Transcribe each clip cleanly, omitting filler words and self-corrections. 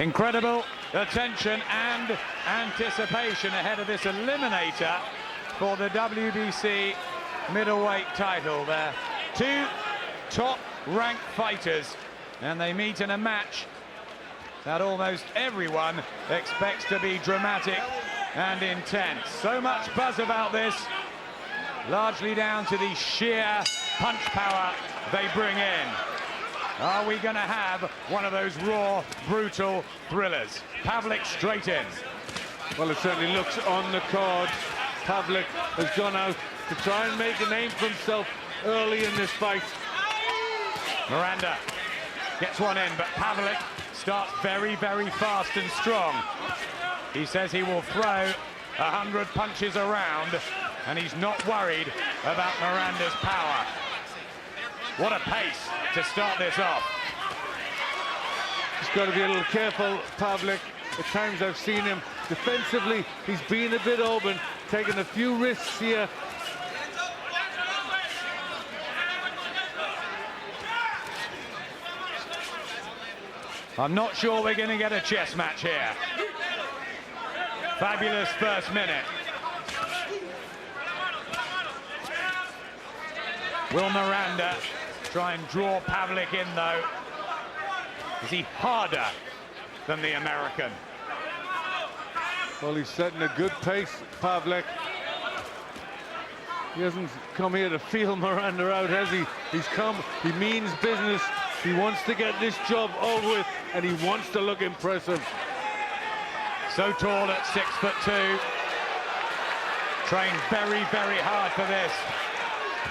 Incredible attention and anticipation ahead of this eliminator for the WBC Middleweight Title. They're two top-ranked fighters, and they meet in a match that almost everyone expects to be dramatic and intense. So much buzz about this, largely down to the sheer punch power they bring in. Are we going to have one of those raw, brutal thrillers? Pavlik straight in. Well, it certainly looks on the cards. Pavlik has gone out to try and make a name for himself early in this fight. Miranda gets one in, but Pavlik starts very, very fast and strong. He says he will throw 100 punches around, and he's not worried about Miranda's power. What a pace to start this off. He's got to be a little careful, Pavlik. At times I've seen him defensively. He's been a bit open, taking a few risks here. I'm not sure we're going to get a chess match here. Fabulous first minute. Will Miranda try and draw Pavlik in, though? Is he harder than the American? Well, he's setting a good pace, Pavlik. He hasn't come here to feel Miranda out, has he? He's come, he means business. He wants to get this job over with, and he wants to look impressive. So tall at 6'2". Trained very, very hard for this.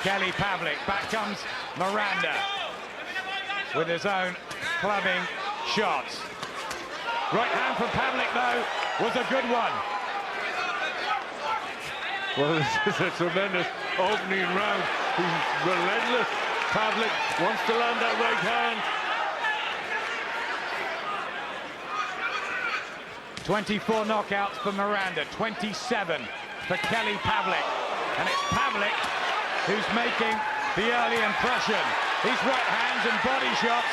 Kelly Pavlik. Back comes Miranda with his own clubbing shots. Right hand from Pavlik, though, was a good one. Well, this is a tremendous opening round. He's relentless. Pavlik wants to land that right hand. 24 knockouts for Miranda, 27 for Kelly Pavlik. And it's Pavlik who's making the early impression. These right hands and body shots.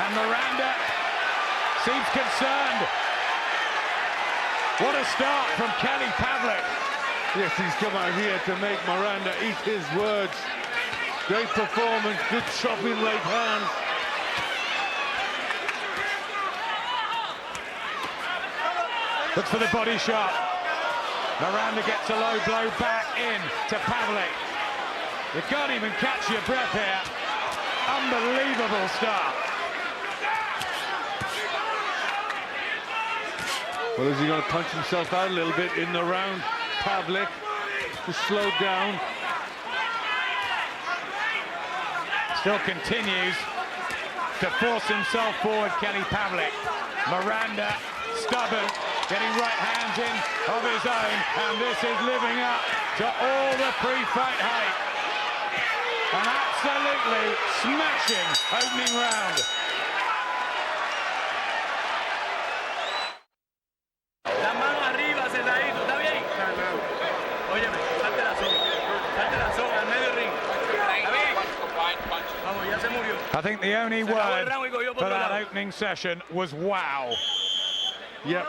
And Miranda seems concerned. What a start from Kelly Pavlik. Yes, he's come out here to make Miranda eat his words. Great performance, good chopping right hand. Looks for the body shot. Miranda gets a low blow back in to Pavlik. You can't even catch your breath here. Unbelievable start. Well, is he going to punch himself out a little bit in the round? Pavlik to slow down. Still continues to force himself forward, Kelly Pavlik. Miranda, stubborn, getting right hands in of his own, and this is living up to all the pre-fight hype. An absolutely smashing opening round. La mano arriba, sentadito, ¿está bien? Óyeme, salte la soga al medio ring. ¿Está bien? Vamos, ya se murió. I think the only word for that opening session was wow. Yep,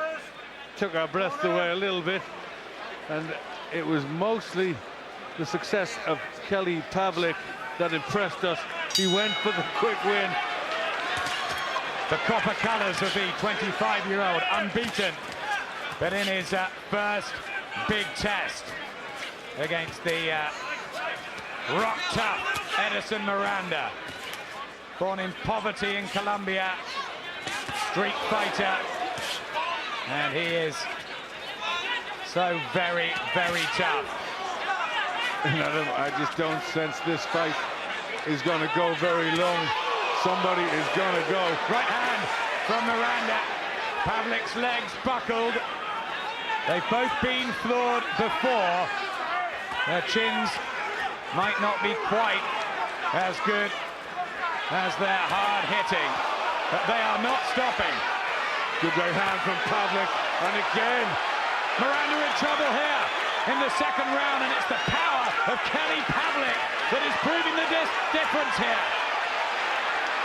took our breath away a little bit, and it was mostly the success of Kelly Pavlik that impressed us. He went for the quick win. The copper colours of the 25-year-old, unbeaten, but in his first big test against the rock-tough Edison Miranda. Born in poverty in Colombia, street fighter, and he is so very, very tough. I just don't sense this fight is going to go very long. Somebody is going to go. Right hand from Miranda. Pavlik's legs buckled. They've both been floored before. Their chins might not be quite as good as their hard hitting, but they are not stopping. Good right hand from Pavlik, and again. Miranda in trouble here in the second round, and it's the power of Kelly Pavlik that is proving the difference here.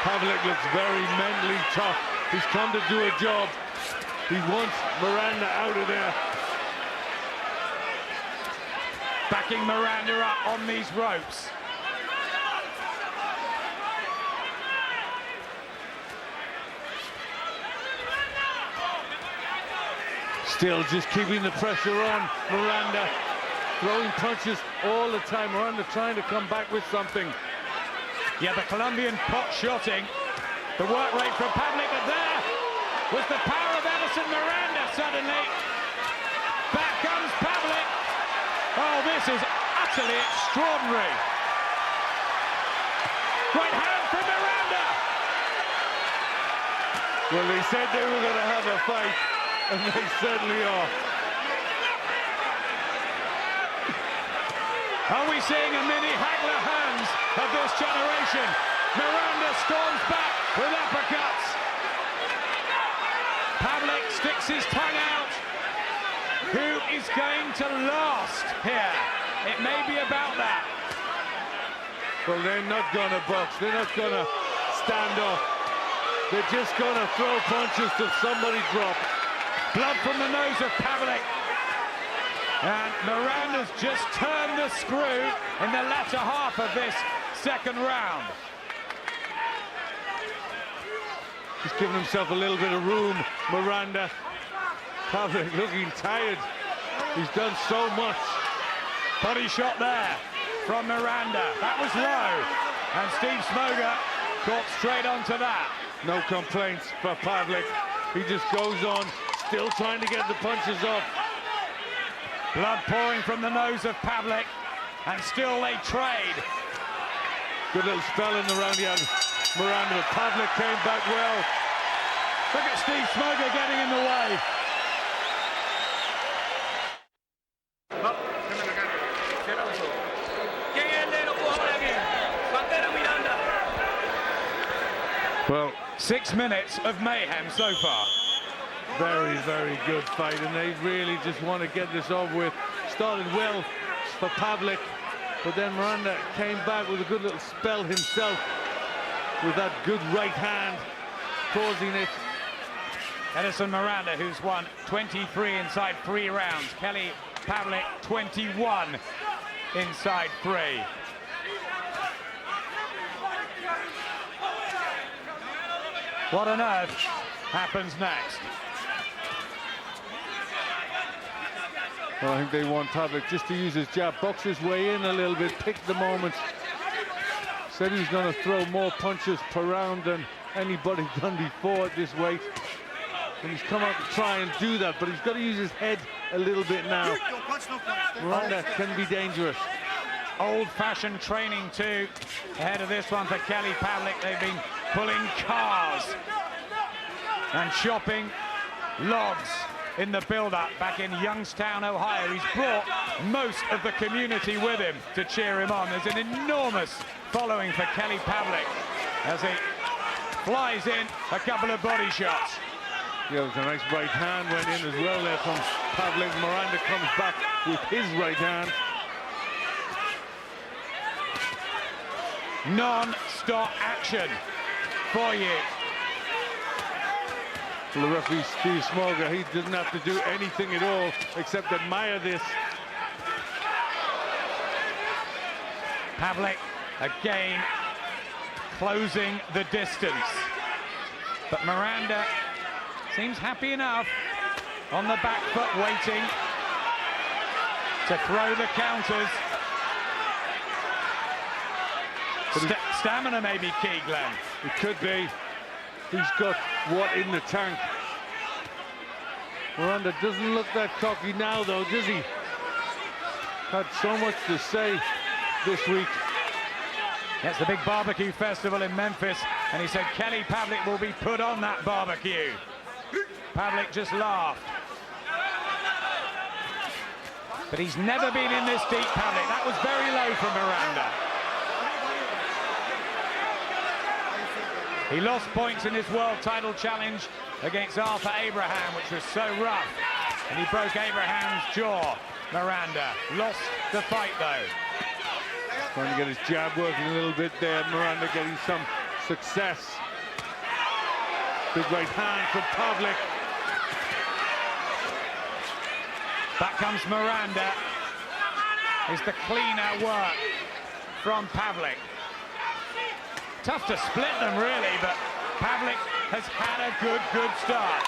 Pavlik looks very mentally tough. He's come to do a job. He wants Miranda out of there. Backing Miranda up on these ropes. Still just keeping the pressure on Miranda. Throwing punches all the time. Miranda trying to come back with something. Yeah, the Colombian pot-shotting. The work rate from Pavlik, but there was the power of Edison Miranda suddenly. Back comes Pavlik. Oh, this is utterly extraordinary. Right hand from Miranda. Well, they said they were going to have a fight, and they certainly are. Are we seeing a mini Hagler Hearns of this generation? Miranda storms back with uppercuts. Pavlik sticks his tongue out. Who is going to last here? It may be about that. Well, they're not going to box. They're not going to stand up. They're just going to throw punches till somebody drops. Blood from the nose of Pavlik. And Miranda's just turned the screw in the latter half of this second round. He's given himself a little bit of room, Miranda. Pavlik looking tired. He's done so much. Body shot there from Miranda. That was low. And Steve Smoger caught straight onto that. No complaints for Pavlik. He just goes on, still trying to get the punches off. Blood pouring from the nose of Pavlik, and still they trade. Good little spell in the round he had. Miranda, but Pavlik came back well. Look at Steve Smoger getting in the way. Well, 6 minutes of mayhem so far. very, very good fight, and they really just want to get this over with. Started well for Pavlik, but then Miranda came back with a good little spell himself with that good right hand, causing it. Edison Miranda, who's won 23 inside 3 rounds. Kelly Pavlik, 21 inside 3. What on earth happens next? Well, I think they want Pavlik just to use his jab, box his way in a little bit, pick the moment. Said he's going to throw more punches per round than anybody done before at this weight. And he's come out to try and do that, but he's got to use his head a little bit now. Miranda can be dangerous. Old-fashioned training too ahead of this one for Kelly Pavlik. They've been pulling cars and chopping logs in the build-up back in Youngstown, Ohio. He's brought most of the community with him to cheer him on. There's an enormous following for Kelly Pavlik as he flies in a couple of body shots. Yeah, it was a nice right hand went in as well there from Pavlik. Miranda comes back with his right hand. Non-stop action for you. Well, the referee, Steve Smoger, he doesn't have to do anything at all except admire this. Pavlik again closing the distance. But Miranda seems happy enough on the back foot, waiting to throw the counters. Stamina may be key, Glenn. It could be. He's got what in the tank. Miranda doesn't look that cocky now, though, does he? Had so much to say this week. It's the big barbecue festival in Memphis, and he said Kelly Pavlik will be put on that barbecue. Pavlik just laughed. But he's never been in this deep, Pavlik. That was very low from Miranda. He lost points in his world title challenge against Arthur Abraham, which was so rough. And he broke Abraham's jaw. Miranda lost the fight, though. Trying to get his jab working a little bit there. Miranda getting some success. Big right hand from Pavlik. Back comes Miranda. Is the cleaner work from Pavlik. Tough to split them, really, but Pavlik has had a good start.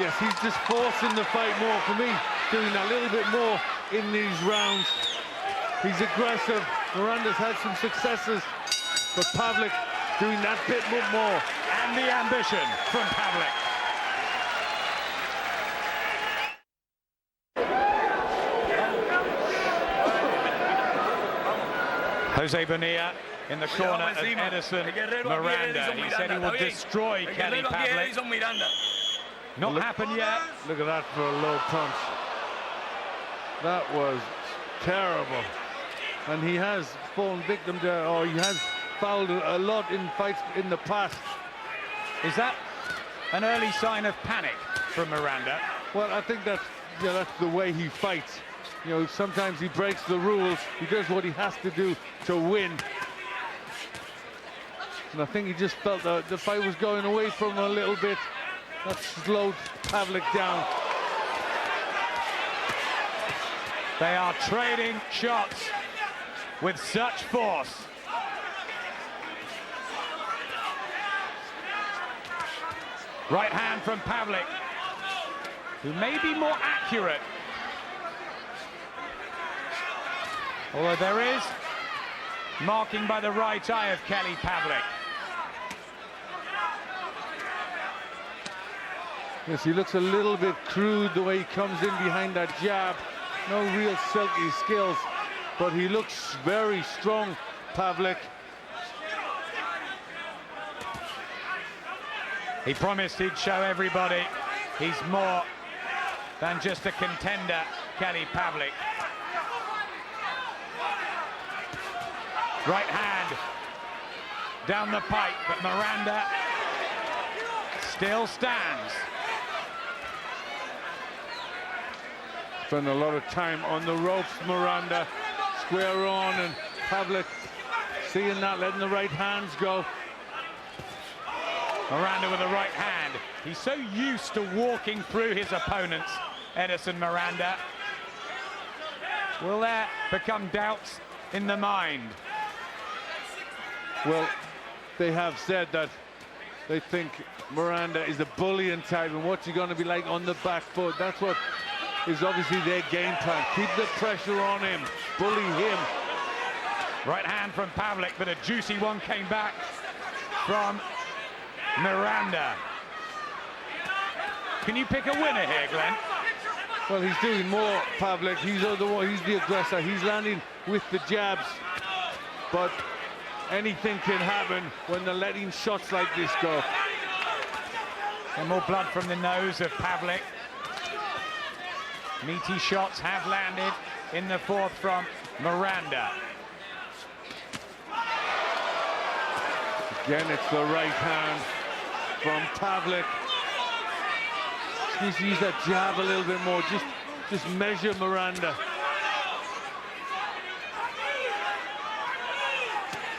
Yes, he's just forcing the fight more for me, doing a little bit more in these rounds. He's aggressive. Miranda's had some successes, but Pavlik doing that bit more. And the ambition from Pavlik. Jose Bonilla in the corner of Edison Miranda. He said he will destroy Kelly Pavlik. Not happened yet. Look at that for a low punch. That was terrible. And he has fallen victim to, or he has fouled a lot in fights in the past. Is that an early sign of panic from Miranda? Well, I think that's the way he fights. You know, sometimes he breaks the rules. He does what he has to do to win. And I think he just felt that the fight was going away from him a little bit. That slowed Pavlik down. They are trading shots with such force. Right hand from Pavlik, who may be more accurate. Although there is marking by the right eye of Kelly Pavlik. Yes, he looks a little bit crude the way he comes in behind that jab. No real silky skills, but he looks very strong, Pavlik. He promised he'd show everybody he's more than just a contender, Kelly Pavlik. Right hand down the pipe, but Miranda still stands. Spent a lot of time on the ropes, Miranda. Square on, and Pavlik seeing that, letting the right hands go. Miranda with a right hand. He's so used to walking through his opponents, Edison Miranda. Will there become doubts in the mind? Well, they have said that they think Miranda is a bullying type, and what's he going to be like on the back foot? That's what is obviously their game plan. Keep the pressure on him, bully him. Right hand from Pavlik, but a juicy one came back from Miranda. Can you pick a winner here, Glenn? Well, he's doing more, Pavlik. He's the aggressor. He's landing with the jabs, but anything can happen when they're letting shots like this go. And more blood from the nose of Pavlik. Meaty shots have landed in the fourth from Miranda. Again, it's the right hand from Pavlik. Just needs to use that jab a little bit more. Just measure Miranda.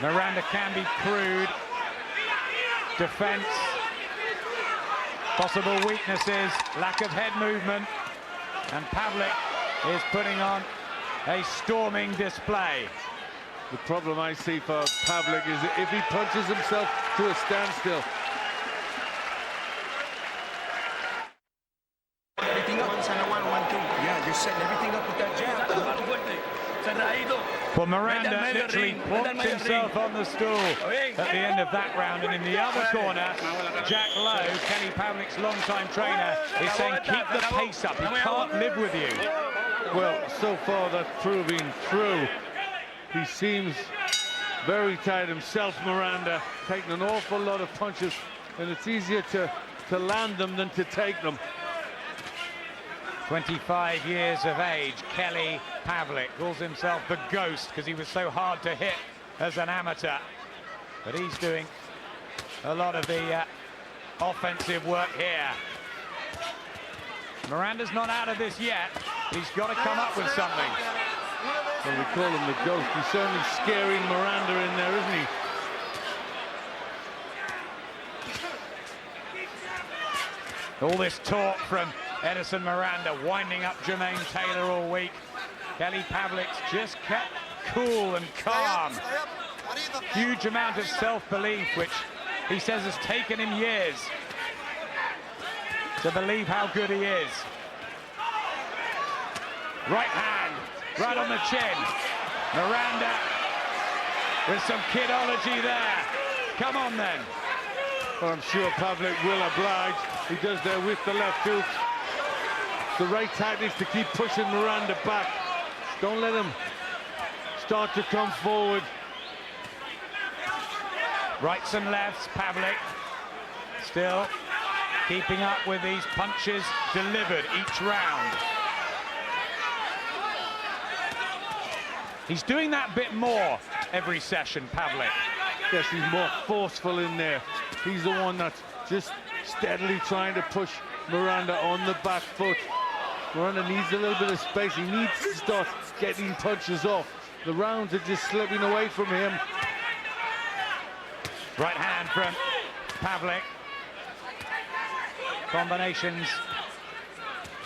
Miranda can be crude. Defense. Possible weaknesses, lack of head movement. And Pavlik is putting on a storming display. The problem I see for Pavlik is if he punches himself to a standstill. Everything up, center 1, 1, 2. Yeah, you're setting everything up with that jab. Well, Miranda literally plopped himself on the stool at the end of that round, and in the other corner, Jack Lowe, Kelly Pavlik's longtime trainer, is saying keep the pace up. He can't live with you. Well, so far that's proving true. He seems very tired himself, Miranda, taking an awful lot of punches, and it's easier to land them than to take them. 25 years of age, Kelly Pavlik calls himself the Ghost because he was so hard to hit as an amateur. But he's doing a lot of the offensive work here. Miranda's not out of this yet. He's got to come up with something. Well, we call him the Ghost. He's certainly scaring Miranda in there, isn't he? All this talk from Edison Miranda winding up Jermaine Taylor all week. Kelly Pavlik's just kept cool and calm. Huge amount of self-belief, which he says has taken him years to believe how good he is. Right hand, right on the chin. Miranda with some kidology there. Come on then. Well, I'm sure Pavlik will oblige. He does there with the left hook. The right tactics to keep pushing Miranda back. Don't let him start to come forward. Rights and lefts, Pavlik still keeping up with these punches delivered each round. He's doing that bit more every session, Pavlik. Yes, he's more forceful in there. He's the one that's just steadily trying to push Miranda on the back foot. Miranda needs a little bit of space. He needs to start getting punches off. The rounds are just slipping away from him. Right hand from Pavlik. Combinations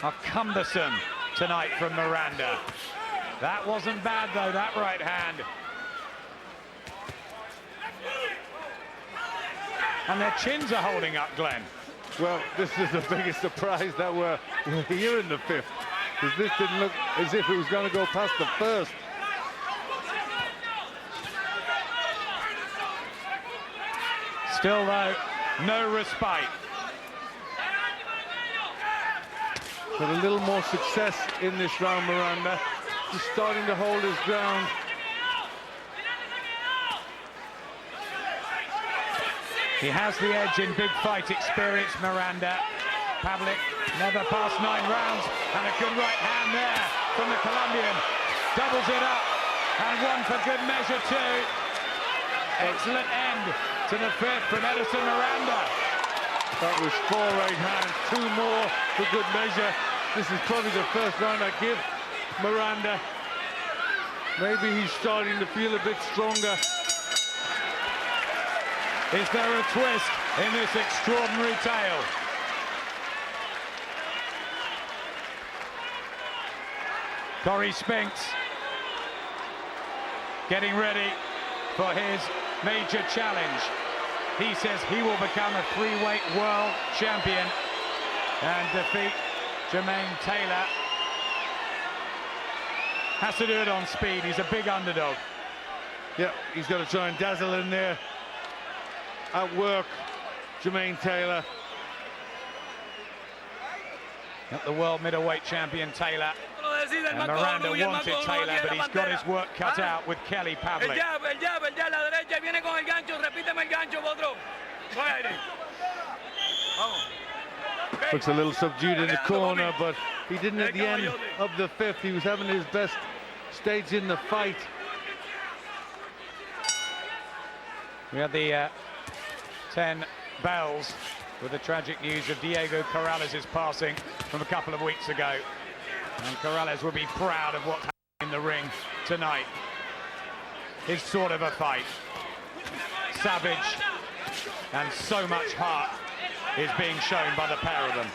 are cumbersome tonight from Miranda. That wasn't bad though, that right hand. And their chins are holding up, Glenn. Well, this is the biggest surprise that we're here in the fifth, because this didn't look as if it was going to go past the first. Still though, no respite. But a little more success in this round, Miranda. He's starting to hold his ground. He has the edge in big fight experience, Miranda. Pavlik never passed 9 rounds, and a good right hand there from the Colombian. Doubles it up, and one for good measure too. Excellent end to the fifth from Edison Miranda. That was 4 right hands, 2 more for good measure. This is probably the first round I give Miranda. Maybe he's starting to feel a bit stronger. Is there a twist in this extraordinary tale? Corey Spinks getting ready for his major challenge. He says he will become a 3-weight world champion and defeat Jermaine Taylor. Has to do it on speed. He's a big underdog. Yeah, he's got to try and dazzle in there. Outwork Jermaine Taylor. At the world middleweight champion Taylor. And Miranda wanted Taylor, but he's got his work cut out with Kelly Pavlik. Looks a little subdued in the corner, but he didn't at the end of the fifth. He was having his best stage in the fight. We had the 10 bells with the tragic news of Diego Corrales' passing from a couple of weeks ago. And Corrales will be proud of what's happening in the ring tonight. It's sort of a fight. Savage and so much heart is being shown by the pair of them.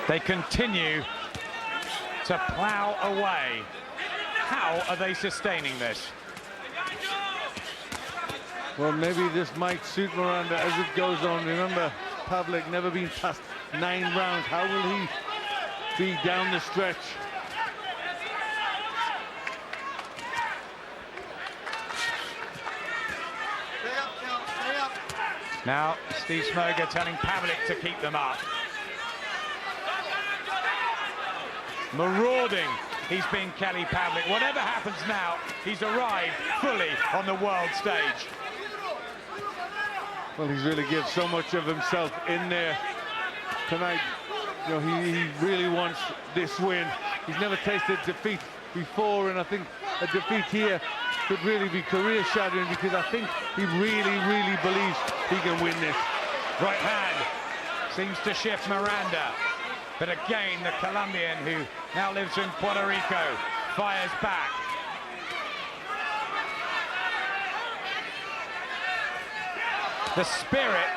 They continue to plow away. How are they sustaining this? Well, maybe this might suit Miranda as it goes on. Remember, Pavlik never been past 9 rounds. How will he be down the stretch? Now, Steve Smoger telling Pavlik to keep them up. Marauding, he's been Kelly Pavlik. Whatever happens now, he's arrived fully on the world stage. Well, he's really given so much of himself in there tonight. You know, he really wants this win. He's never tasted defeat before, and I think a defeat here could really be career-shattering, because I think he really, really believes he can win this. Right hand, seems to shift Miranda. But again, the Colombian, who now lives in Puerto Rico, fires back. The spirit.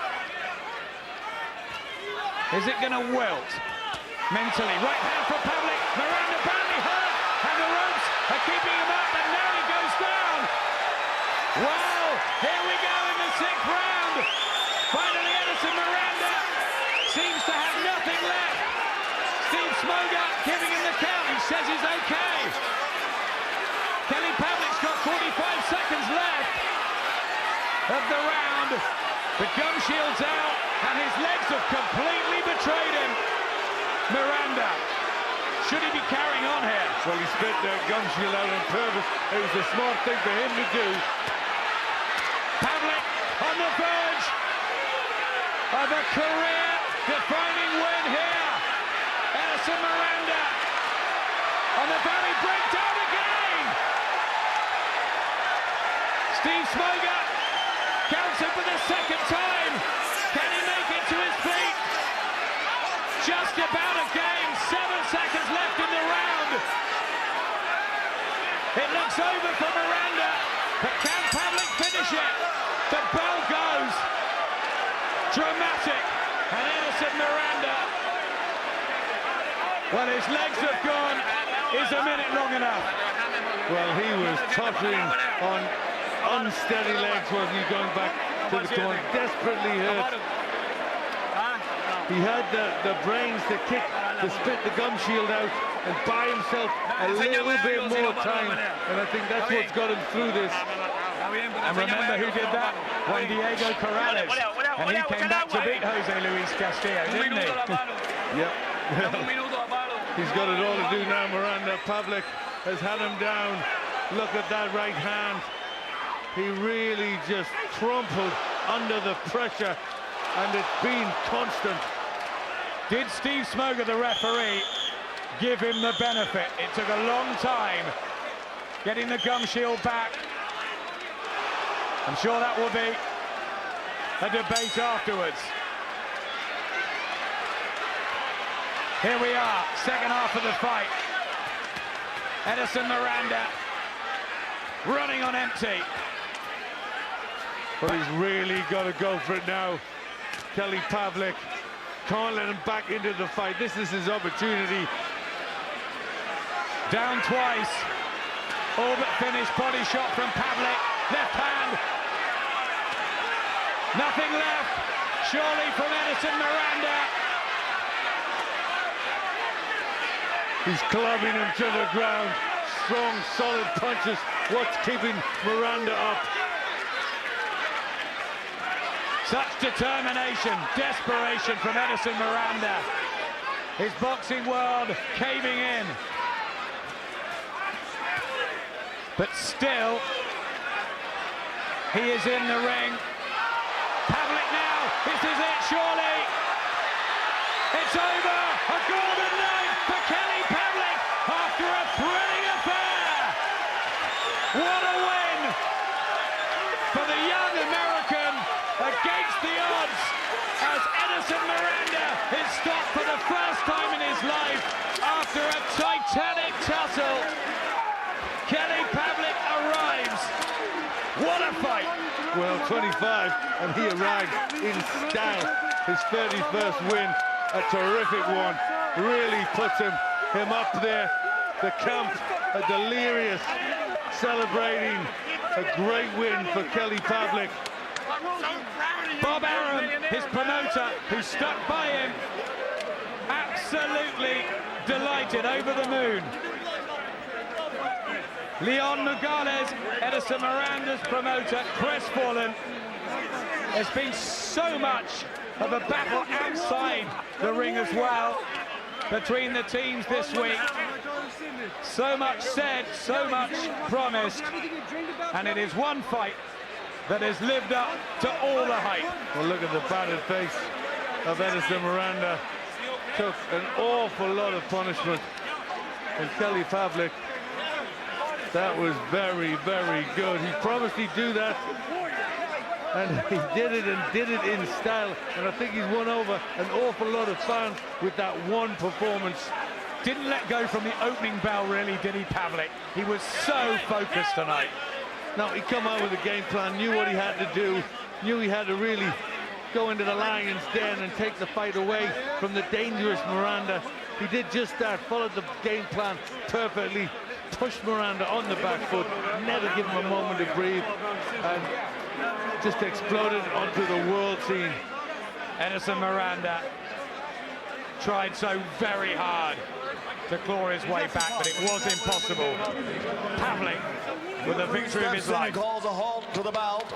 Is it going to wilt? Mentally. Right hand for Pavlik. Miranda badly hurt. And the ropes are keeping him up. And now he goes down. Wow. Here we go in the 6th round. Finally, Edison Miranda seems to have nothing left. Steve Smoga giving him the count. He says he's okay. Kelly Pavlik's got 45 seconds left of the round. The gum shield's out, and his legs have completely betrayed him. Miranda, should he be carrying on here? Well, he spit the gum shield out on purpose. It was a smart thing for him to do. Pavlik on the verge of a career-defining win here. Edison Miranda on the belly breakdown again. Steve Smoga counts him for the 2nd time. Can he make it to his feet? Just about a game. 7 seconds left in the round. It looks over for Miranda, but can Pavlik finish it? The bell goes. Dramatic. And Edison Miranda, well, his legs have gone. Is a minute long enough? Well, he was tottering on unsteady legs, wasn't he, going back to the corner, desperately hurt. He had the brains to kick, to spit the gum shield out and buy himself a little bit more time, and I think that's what's got him through this. And remember who did that? Juan Diego Corrales. And he came back to beat Jose Luis Castillo, didn't he? Yep. He's got it all to do now, Miranda. Pavlik has had him down. Look at that right hand. He really just crumpled under the pressure, and it's been constant. Did Steve Smoga, the referee, give him the benefit? It took a long time getting the gum shield back. I'm sure that will be a debate afterwards. Here we are, 2nd half of the fight. Edison Miranda running on empty. But he's really got to go for it now. Kelly Pavlik can't let him back into the fight. This is his opportunity. Down twice. All but finished. Body shot from Pavlik. Left hand. Nothing left. Surely from Edison Miranda. He's clubbing him to the ground. Strong, solid punches. What's keeping Miranda up? Such determination, desperation from Edison Miranda. His boxing world caving in. But still, he is in the ring. Pavlik now, this is it, surely. It's over, a golden night for Kelly Pavlik after a thrilling affair. What a win for the young American against the odds, as Edison Miranda is stopped for the first time in his life after a titanic tussle. Kelly Pavlik arrives. What a fight! Well, 25, and he arrived in style. His 31st win, a terrific one. Really puts him up there. The camp, a delirious, celebrating a great win for Kelly Pavlik. Bob Arum, his promoter, who stuck by him, absolutely delighted, over the moon. Leon Nogales, Edison Miranda's promoter, crestfallen. There's been so much of a battle outside the ring as well between the teams this week. So much said, so much promised, and it is one fight that has lived up to all the hype. Well, look at the battered face of Edison Miranda. Took an awful lot of punishment. And Kelly Pavlik, that was very, very good. He promised he'd do that, and he did it and did it in style, and I think he's won over an awful lot of fans with that one performance. Didn't let go from the opening bell, really, did he, Pavlik? He was so focused tonight. Now, he come out with a game plan, knew what he had to do, knew he had to really go into the lion's den and take the fight away from the dangerous Miranda. He did just that, followed the game plan perfectly, pushed Miranda on the back foot, never give him a moment to breathe, and just exploded onto the world scene. Edison Miranda tried so very hard to claw his way back, but it was impossible. Pavlik with the victory of his life. Calls a halt to the bout.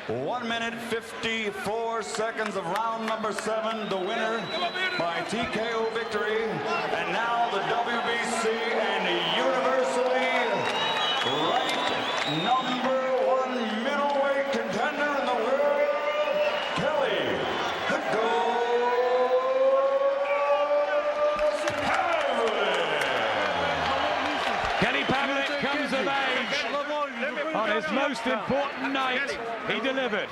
1 minute 54 seconds of round number 7. The winner by TKO victory. And now the WBC and universally ranked #1 middleweight contender in the world, Kelly the Kelly Pavlik comes of age on his most important night. He delivered.